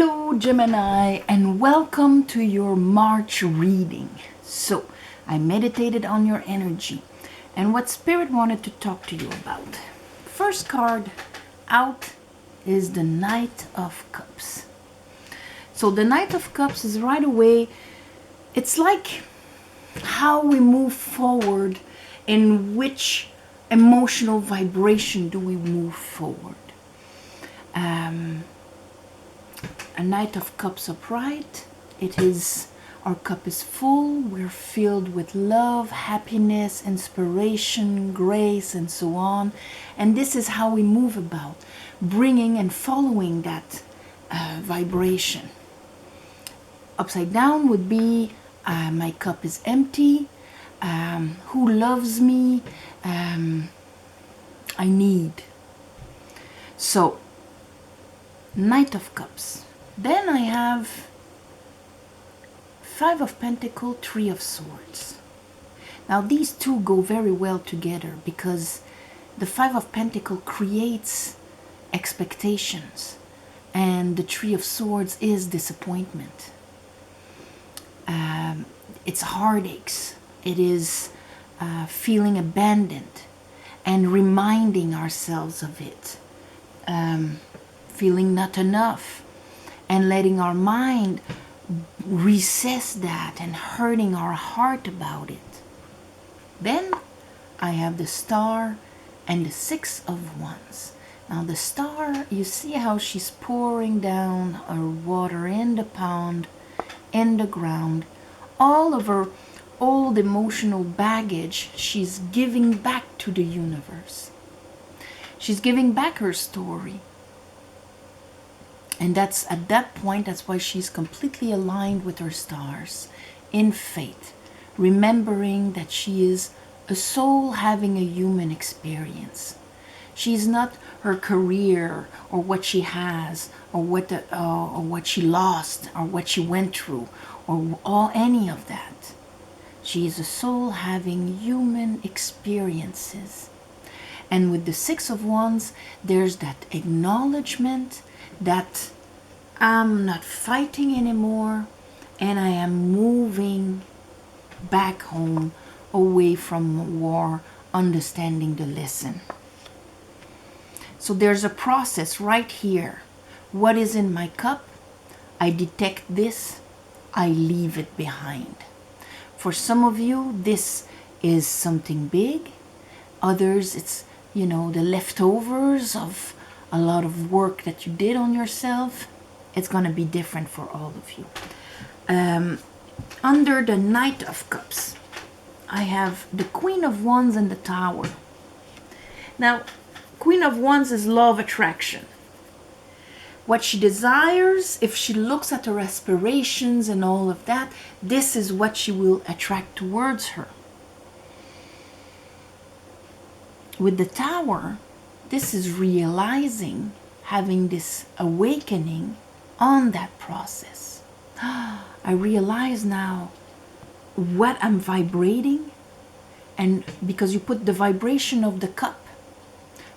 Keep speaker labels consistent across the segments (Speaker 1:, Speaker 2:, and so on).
Speaker 1: Hello Gemini, and welcome to your March reading. So I meditated on your energy and what Spirit wanted to talk to you about. First card out is the Knight of Cups. So the Knight of Cups is right away, it's like how we move forward, in which emotional vibration do we move forward. A Knight of Cups upright, it is, our cup is full, we're filled with love, happiness, inspiration, grace, and so on. And this is how we move about, bringing and following that vibration. Upside down would be, my cup is empty, who loves me, I need. So, Knight of Cups. Then I have Five of Pentacles, Three of Swords. Now these two go very well together because the Five of Pentacles creates expectations and the Three of Swords is disappointment. It's heartaches. It is feeling abandoned and reminding ourselves of it. Feeling not enough. And letting our mind recess that and hurting our heart about it. Then I have the Star and the Six of Wands. Now the Star, you see how she's pouring down her water in the pond, in the ground. All of her old emotional baggage she's giving back to the universe. She's giving back her story. And that's at that point, that's why she's completely aligned with her stars in faith, remembering that she is a soul having a human experience. She's not her career or what she has or what she lost or what she went through or any of that. She is a soul having human experiences. And with the Six of Wands, there's that acknowledgement that I'm not fighting anymore and I am moving back home, away from war, understanding the lesson. So there's a process right here. What is in my cup? I detect this, I leave it behind. For some of you, this is something big. Others, it's, the leftovers of a lot of work that you did on yourself. It's going to be different for all of you. Under the Knight of Cups, I have the Queen of Wands and the Tower. Now, Queen of Wands is law of attraction. What she desires, if she looks at her aspirations and all of that, this is what she will attract towards her. With the Tower, this is realizing, having this awakening on that process. I realize now what I'm vibrating, and because you put the vibration of the cup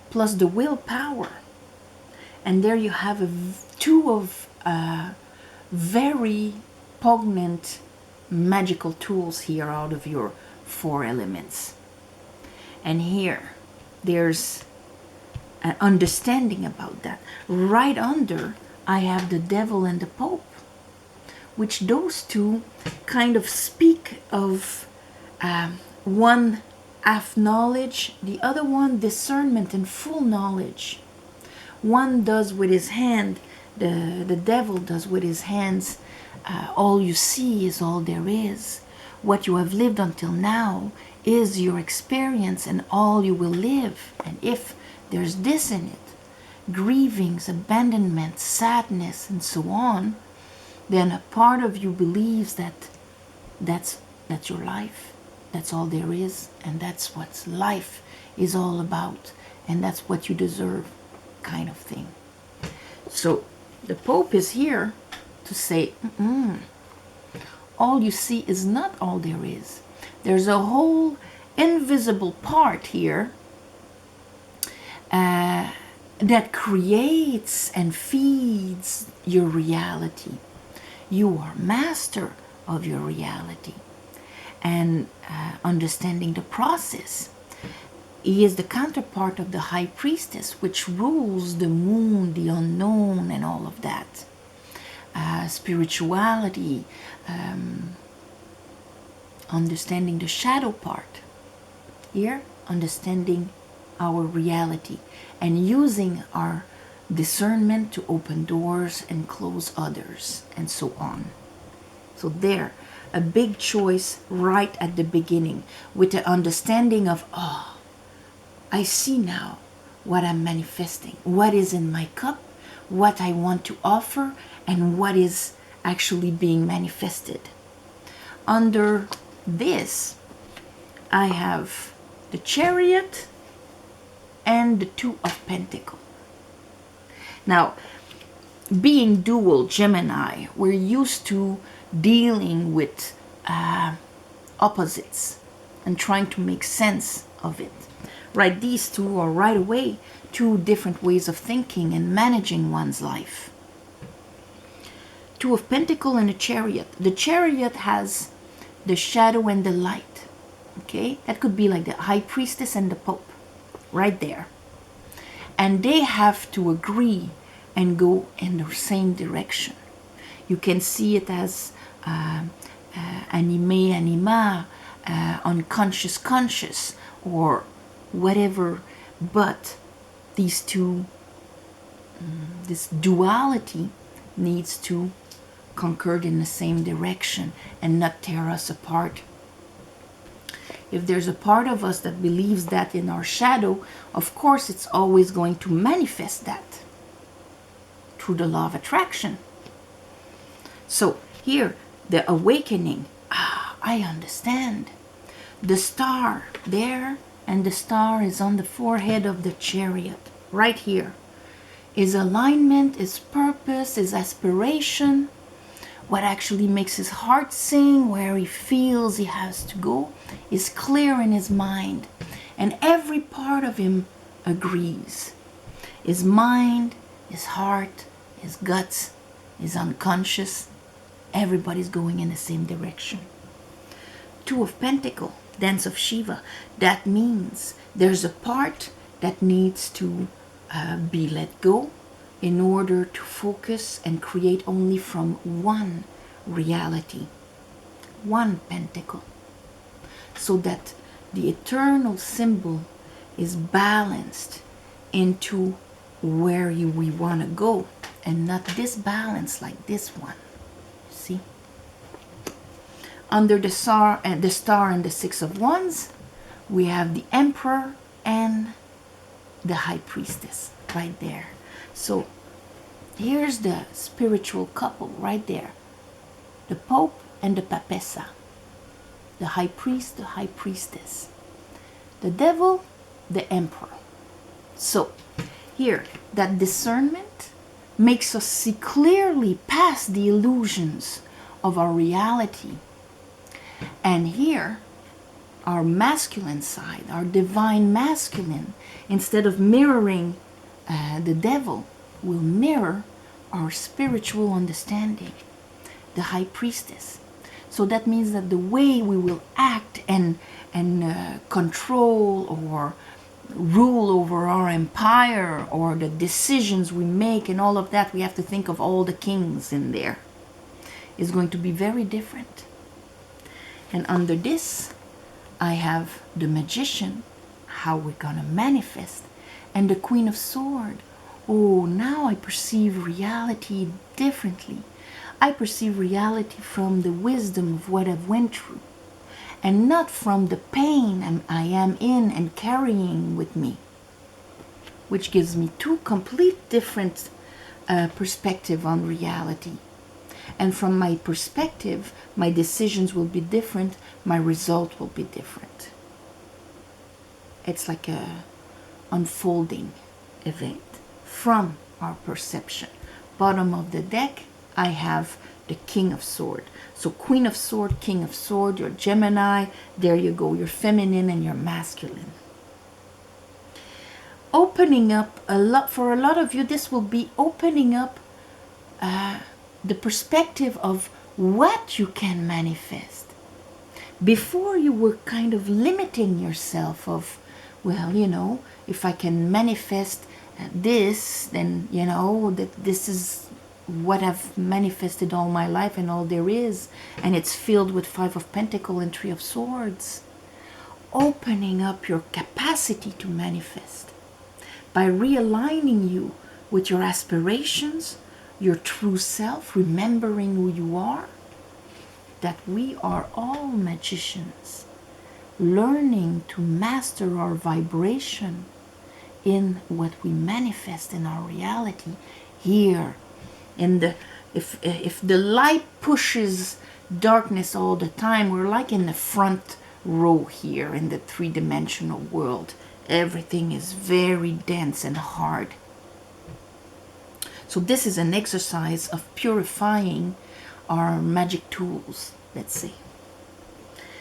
Speaker 1: plus the willpower, and there you have two of very poignant magical tools here out of your four elements. And here there's an understanding about that. Right under, I have the Devil and the Pope, which those two kind of speak of one half knowledge, the other one discernment and full knowledge. One does with his hand, the devil does with his hands. All you see is all there is. What you have lived until now is your experience and all you will live. And if there's this in it, grievings, abandonment, sadness, and so on, then a part of you believes that that's your life. That's all there is, and that's what life is all about, and that's what you deserve, kind of thing. So the Pope is here to say, all you see is not all there is. There's a whole invisible part here that creates and feeds your reality. You are master of your reality. And understanding the process. He is the counterpart of the high priestess, which rules the moon, the unknown, and all of that. Spirituality, understanding the shadow part. Here, understanding our reality and using our discernment to open doors and close others, and so on. So there, a big choice right at the beginning, with the understanding of, oh, I see now what I'm manifesting, what is in my cup, what I want to offer, and what is actually being manifested. Under this, I have the Chariot and the Two of Pentacles. Now, being dual Gemini, we're used to dealing with opposites and trying to make sense of it. Right, these two are right away two different ways of thinking and managing one's life. Two of Pentacles and a Chariot. The Chariot has the shadow and the light. Okay, that could be like the High Priestess and the Pope, right there. And they have to agree and go in the same direction. You can see it as anime, anima, unconscious, conscious, or whatever, but these two, this duality needs to concord in the same direction and not tear us apart. If there's a part of us that believes that in our shadow, of course it's always going to manifest that through the law of attraction. So here, the awakening, I understand. The star there, and the star is on the forehead of the Chariot, right here. His alignment, his purpose, his aspiration, what actually makes his heart sing, where he feels he has to go, is clear in his mind. And every part of him agrees. His mind, his heart, his guts, his unconscious, everybody's going in the same direction. Two of Pentacles, Dance of Shiva. That means there's a part that needs to be let go in order to focus and create only from one reality, one pentacle, so that the eternal symbol is balanced into where we want to go, and not disbalanced like this one. See? Under the star and the Six of Wands, we have the Emperor and the High Priestess right there. So here's the spiritual couple right there. The Pope and the Papessa. The High Priest, the High Priestess. The Devil, the Emperor. So here, that discernment makes us see clearly past the illusions of our reality. And here, our masculine side, our divine masculine, instead of mirroring the devil, will mirror our spiritual understanding, the High Priestess. So that means that the way we will act and control or rule over our empire, or the decisions we make and all of that, we have to think of all the kings in there, is going to be very different. And under this, I have the Magician, how we're going to manifest, and the Queen of Swords. Oh, now I perceive reality differently. I perceive reality from the wisdom of what I've went through, and not from the pain I am in and carrying with me, which gives me two complete different perspectives on reality. And from my perspective, my decisions will be different, my result will be different. It's like a unfolding event from our perception. Bottom of the deck, I have the King of Swords. So Queen of Swords, King of Swords, you're Gemini, there you go, you're feminine and you're masculine. opening up a lot. For a lot of you, this will be opening up the perspective of what you can manifest. Before, you were kind of limiting yourself of, well, you know, if I can manifest this, then, you know, that this is what I've manifested all my life and all there is, and it's filled with Five of Pentacles and Three of Swords. Opening up your capacity to manifest by realigning you with your aspirations, your true self, remembering who you are, that we are all magicians, learning to master our vibration in what we manifest in our reality here. In the if the light pushes darkness all the time, we're like in the front row here in the three-dimensional world. Everything is very dense and hard. So this is an exercise of purifying our magic tools, let's say.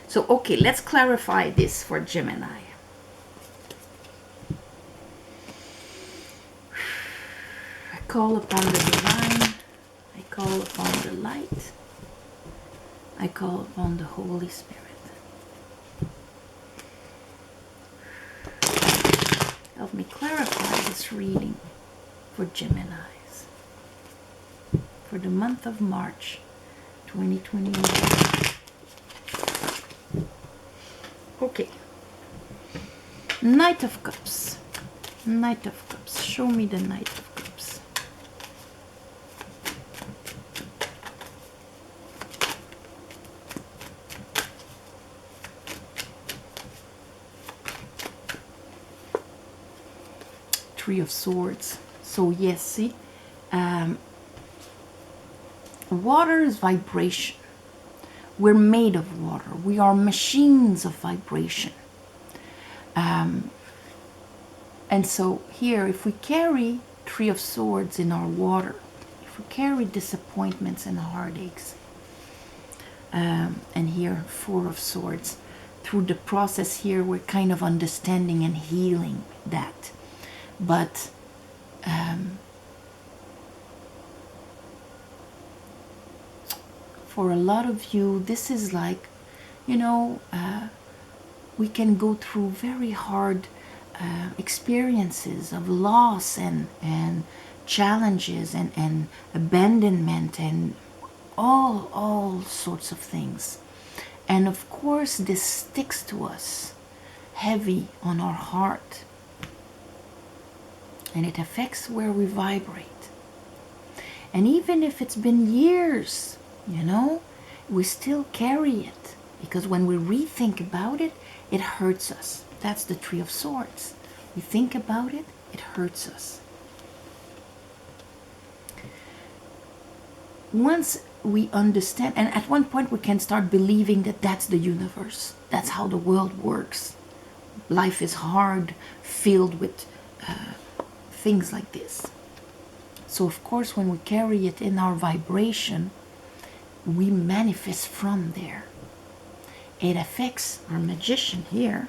Speaker 1: So okay, let's clarify this for Gemini. I call upon the divine, I call upon the light, I call upon the Holy Spirit. Help me clarify this reading for Geminis for the month of March 2021. Okay. Knight of Cups. Knight of Cups. Show me the Knight of Cups. Three of Swords. So yes, see, water is vibration. We're made of water. We are machines of vibration. And so here, if we carry Three of Swords in our water, if we carry disappointments and heartaches, and here Four of Swords, through the process here, we're kind of understanding and healing that. But for a lot of you, this is like, you know, we can go through very hard experiences of loss and challenges and abandonment and all sorts of things. And of course, this sticks to us heavy on our heart. And it affects where we vibrate. And even if it's been years, you know, we still carry it. Because when we rethink about it, it hurts us. That's the Three of Swords. We think about it, it hurts us. Once we understand, and at one point we can start believing that that's the universe. That's how the world works. Life is hard, filled with things like this. So of course, when we carry it in our vibration, we manifest from there. It affects our magician here.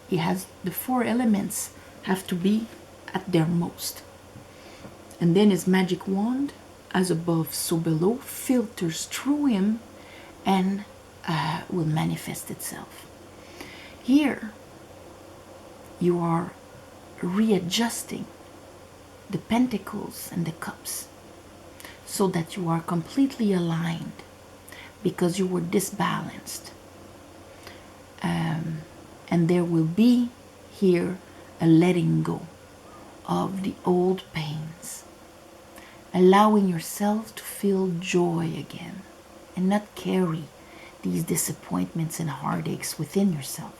Speaker 1: He has the four elements have to be at their most. And then his magic wand, as above, so below, filters through him and will manifest itself. Here, you are readjusting the pentacles and the cups so that you are completely aligned because you were disbalanced. And there will be here a letting go of the old pains, allowing yourself to feel joy again and not carry these disappointments and heartaches within yourself.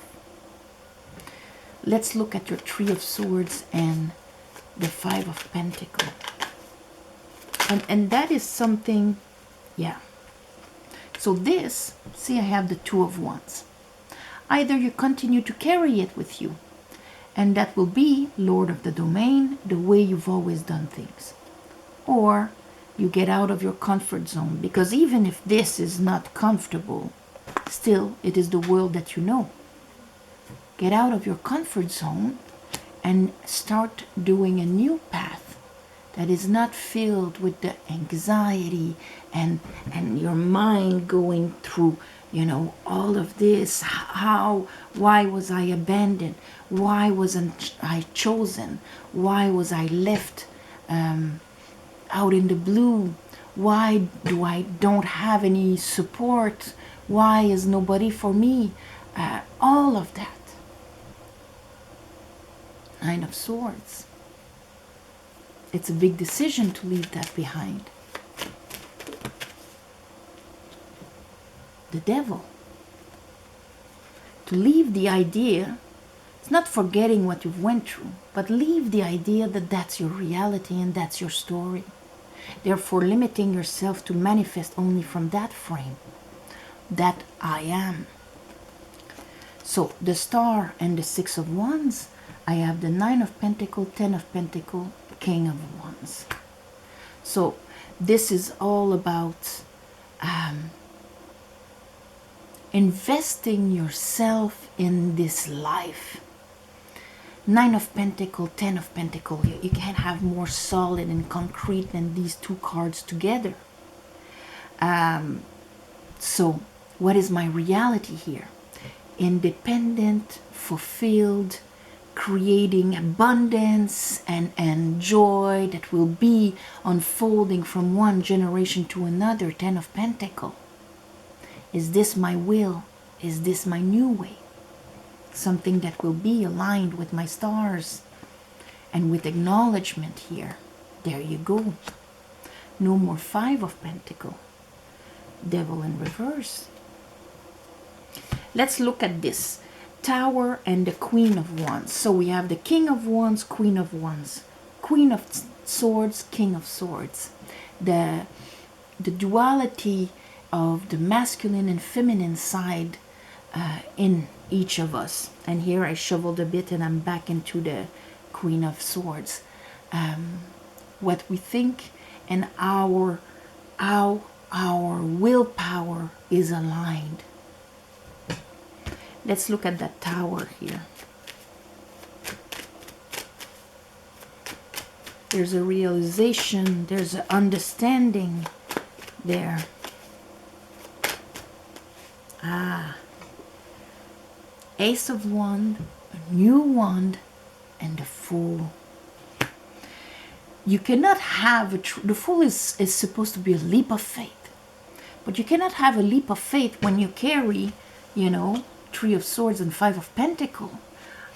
Speaker 1: Let's look at your Three of Swords and the Five of Pentacles. And that is something, yeah. So this, see, I have the Two of Wands. Either you continue to carry it with you, and that will be Lord of the Domain, the way you've always done things. Or you get out of your comfort zone, because even if this is not comfortable, still it is the world that you know. Get out of your comfort zone and start doing a new path that is not filled with the anxiety and your mind going through, you know, all of this. Why was I abandoned? Why wasn't I chosen? Why was I left out in the blue? Why do I don't have any support? Why is nobody for me? All of that. Nine of Swords. It's a big decision to leave that behind. The Devil. To leave the idea, it's not forgetting what you've went through, but leave the idea that that's your reality and that's your story. Therefore, limiting yourself to manifest only from that frame, that I am. So, the Star and the Six of Wands, I have the Nine of Pentacles, Ten of Pentacles, King of Wands. So, this is all about investing yourself in this life. Nine of Pentacles, Ten of Pentacles. You can't have more solid and concrete than these two cards together. So, what is my reality here? Independent, fulfilled, creating abundance and joy that will be unfolding from one generation to another. Ten of Pentacles. Is this my will? Is this my new way? Something that will be aligned with my stars and with acknowledgement here. There you go. No more Five of Pentacles. Devil in reverse. Let's look at this. Tower and the Queen of Wands. So we have the King of Wands, Queen of Wands. Queen of Swords, King of Swords. The duality of the masculine and feminine side in each of us. And here I shoveled a bit and I'm back into the Queen of Swords. What we think and how our willpower is aligned. Let's look at that Tower here. There's a realization, there's an understanding there. Ace of Wands, a new wand, and the Fool. You cannot have the Fool is supposed to be a leap of faith, but you cannot have a leap of faith when you carry, you know, Three of Swords and Five of Pentacles.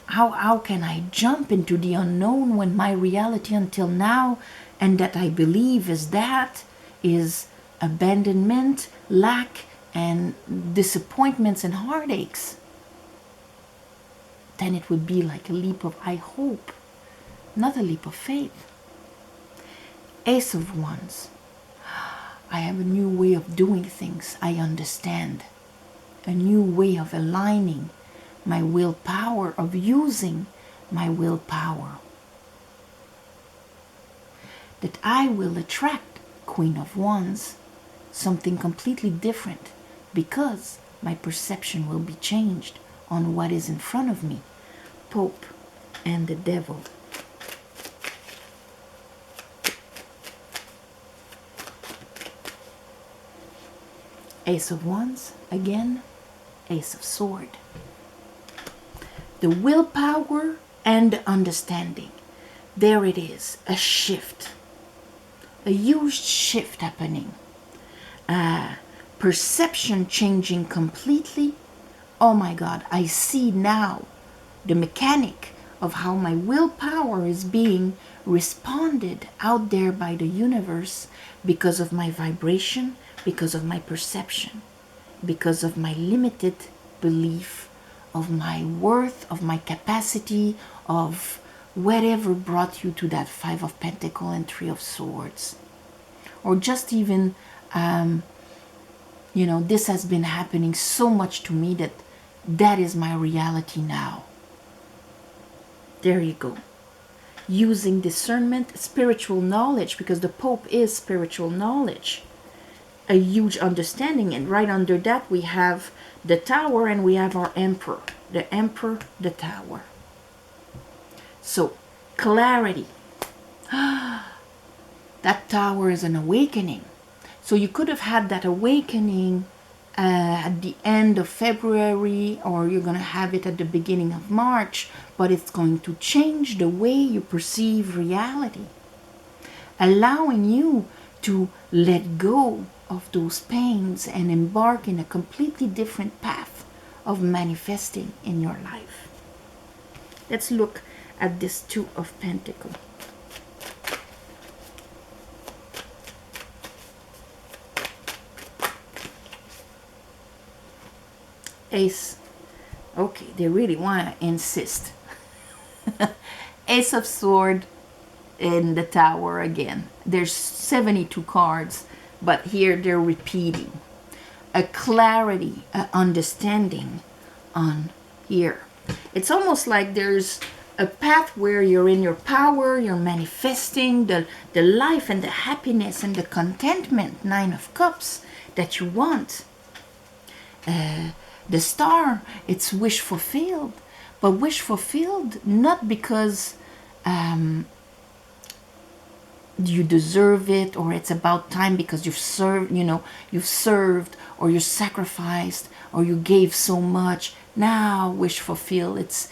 Speaker 1: How can I jump into the unknown when my reality until now, and that I believe is abandonment, lack, and disappointments and heartaches? Then it would be like a leap of I hope, not a leap of faith. Ace of Wands. I have a new way of doing things. I understand. A new way of aligning my willpower, of using my willpower. That I will attract, Queen of Wands, something completely different, because my perception will be changed on what is in front of me. Pope and the Devil. Ace of Wands, again, Ace of Sword. The willpower and the understanding. There it is, a shift. A huge shift happening. Perception changing completely. Oh my God, I see now the mechanic of how my willpower is being responded out there by the universe because of my vibration, because of my perception, because of my limited belief of my worth, of my capacity, of whatever brought you to that Five of Pentacles and Three of Swords. Or just even, you know, this has been happening so much to me that is my reality now. There you go. Using discernment, spiritual knowledge, because the Pope is spiritual knowledge. A huge understanding, and right under that we have the Tower and we have our Emperor. The Emperor, the Tower. So, clarity. That tower is an awakening. So you could have had that awakening at the end of February, or you're going to have it at the beginning of March, but it's going to change the way you perceive reality, allowing you to let go of those pains and embark in a completely different path of manifesting in your life. Let's look at this Two of Pentacles. Ace. Okay, they really want to insist. Ace of Sword in the Tower again. There's 72 cards, but here they're repeating. A clarity, a understanding on here. It's almost like there's a path where you're in your power, you're manifesting the life and the happiness and the contentment, Nine of Cups, that you want. The Star, it's wish fulfilled, but wish fulfilled not because you deserve it, or it's about time because you've served, you've served, or you sacrificed, or you gave so much. Now wish fulfilled, it's,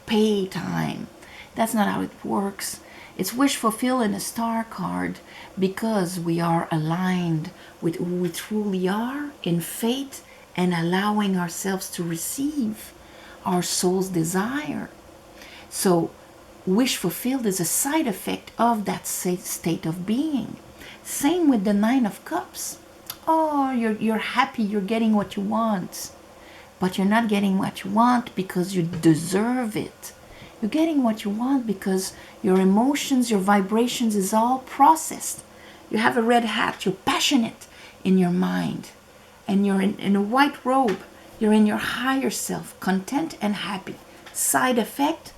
Speaker 1: pay time. That's not how it works. It's wish fulfilled in a Star card because we are aligned with who we truly are in faith and allowing ourselves to receive our soul's desire. So wish fulfilled is a side effect of that state of being. Same with the Nine of Cups. Oh, you're happy, you're getting what you want, but you're not getting what you want because you deserve it. You're getting what you want because your emotions, your vibrations is all processed. You have a red hat, you're passionate in your mind, and you're in a white robe. You're in your higher self, content and happy. Side effect,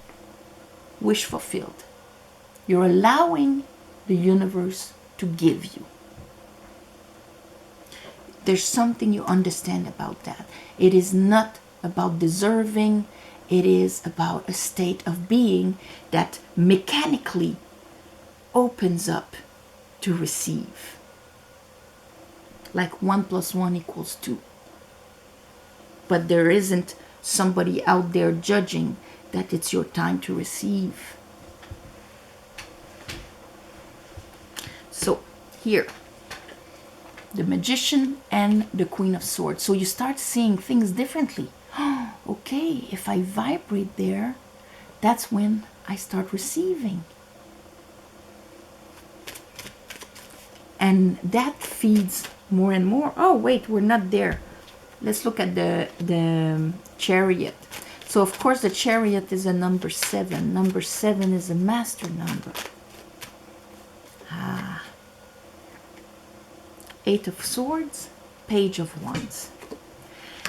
Speaker 1: wish fulfilled. You're allowing the universe to give you. There's something you understand about that. It is not about deserving. It is about a state of being that mechanically opens up to receive. Like 1 + 1 = 2. But there isn't somebody out there judging that it's your time to receive. So here, the Magician and the Queen of Swords. So you start seeing things differently. Okay, if I vibrate there, that's when I start receiving. And that feeds more and more. Oh, wait, we're not there. Let's look at the Chariot. So, of course, the Chariot is a number 7. Number 7 is a master number. Eight of Swords, Page of Wands.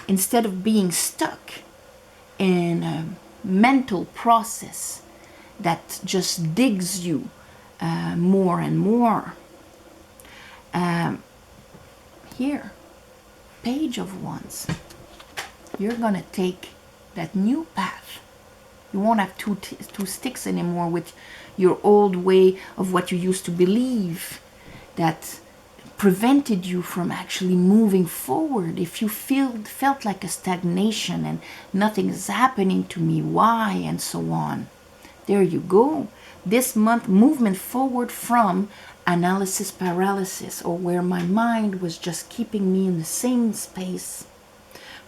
Speaker 1: Instead of being stuck in a mental process that just digs you more and more, here, Page of Wands, you're going to take that new path. You won't have two sticks anymore with your old way of what you used to believe that prevented you from actually moving forward. If you felt like a stagnation and nothing is happening to me, why, and so on. There you go. This month, movement forward from analysis paralysis, or where my mind was just keeping me in the same space,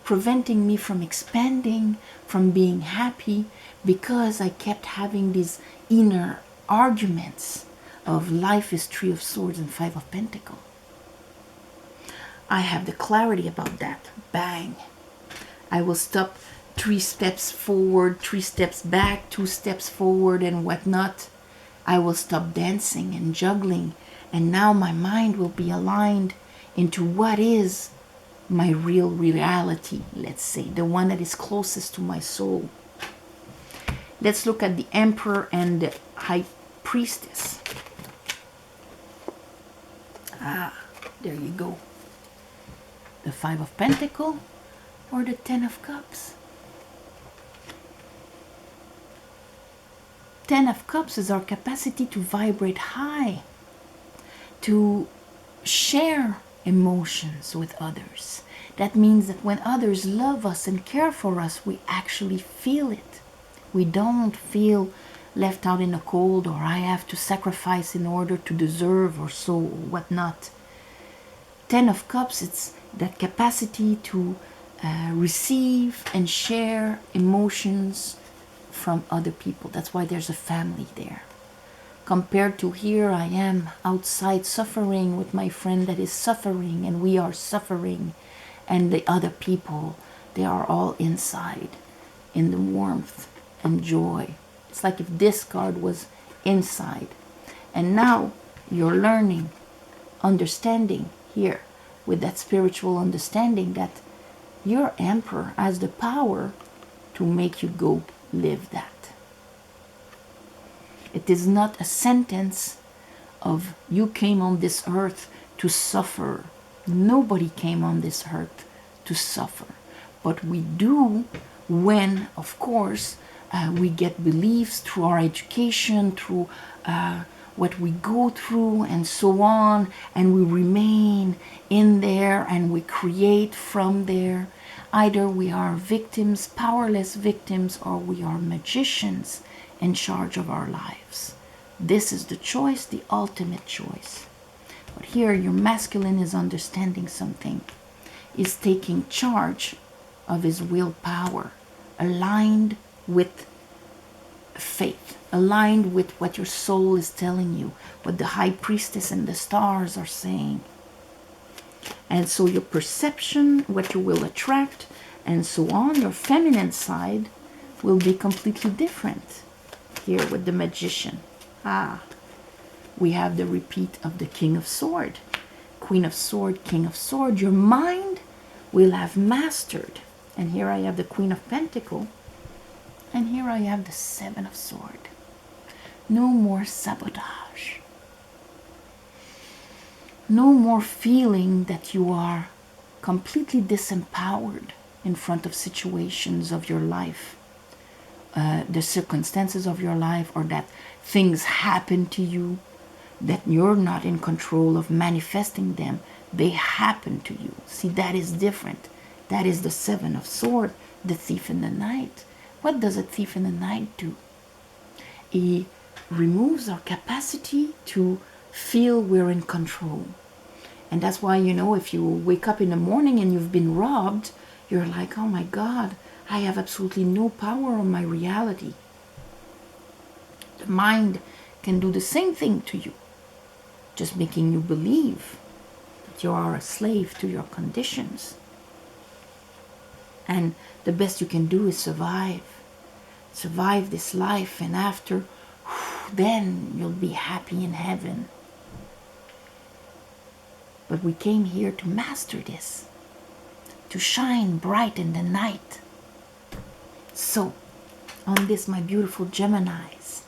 Speaker 1: preventing me from expanding, from being happy, because I kept having these inner arguments of life is 3 of Swords and 5 of Pentacles. I have the clarity about that. Bang. I will stop 3 steps forward, 3 steps back, 2 steps forward and whatnot. I will stop dancing and juggling, and now my mind will be aligned into what is my real reality, let's say, the one that is closest to my soul. Let's look at the Emperor and the High Priestess. There you go. The 5 of Pentacles or the 10 of Cups. Ten of Cups is our capacity to vibrate high, to share emotions with others. That means that when others love us and care for us, we actually feel it. We don't feel left out in the cold, or I have to sacrifice in order to deserve, or so, or whatnot. Ten of Cups, it's that capacity to receive and share emotions from other people. That's why there's a family there. Compared to here, I am outside suffering with my friend that is suffering, and we are suffering, and the other people, they are all inside in the warmth and joy. It's like if this card was inside. And now you're learning, understanding here with that spiritual understanding that your emperor has the power to make you go live that. It is not a sentence of you came on this earth to suffer. Nobody came on this earth to suffer. But we do when, of course, we get beliefs through our education, through what we go through and so on, and we remain in there and we create from there. Either we are victims, powerless victims, or we are magicians in charge of our lives. This is the choice, the ultimate choice. But here your masculine is understanding something, is taking charge of his willpower, aligned with faith, aligned with what your soul is telling you, what the high priestess and the stars are saying. And so your perception, what you will attract, and so on, your feminine side will be completely different. Here with the magician. We have the repeat of the King of Sword. Queen of Sword, King of Sword. Your mind will have mastered. And here I have the Queen of Pentacle. And here I have the Seven of Sword. No more sabotage. No more feeling that you are completely disempowered in front of situations of your life, the circumstances of your life, or that things happen to you, that you're not in control of manifesting them. They happen to you. See, that is different. That is the Seven of Swords, the thief in the night. What does a thief in the night do? He removes our capacity to feel we're in control. And that's why, you know, if you wake up in the morning and you've been robbed, you're like, oh my God, I have absolutely no power on my reality. The mind can do the same thing to you, just making you believe that you are a slave to your conditions. And the best you can do is survive. Survive this life, and after, then you'll be happy in heaven. But we came here to master this, to shine bright in the night. So, on this, my beautiful Geminis,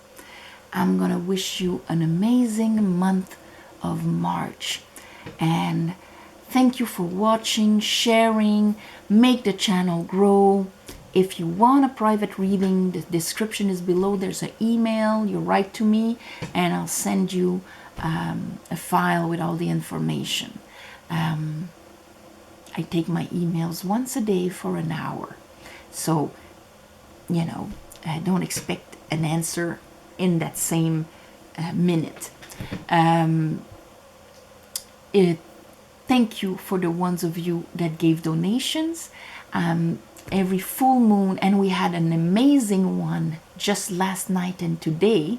Speaker 1: I'm going to wish you an amazing month of March. And thank you for watching, sharing, make the channel grow. If you want a private reading, the description is below. There's an email. You write to me, and I'll send you a file with all the information. I take my emails once a day for an hour. So, you know, I don't expect an answer in that same minute. Thank you for the ones of you that gave donations. Every full moon, and we had an amazing one just last night and today,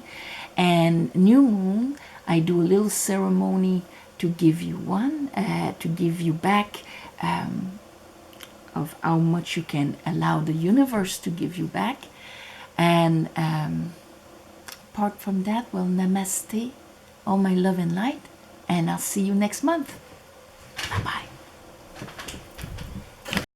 Speaker 1: and new moon, I do a little ceremony to give you one, to give you back of how much you can allow the universe to give you back. And apart from that, well, namaste, all my love and light, and I'll see you next month.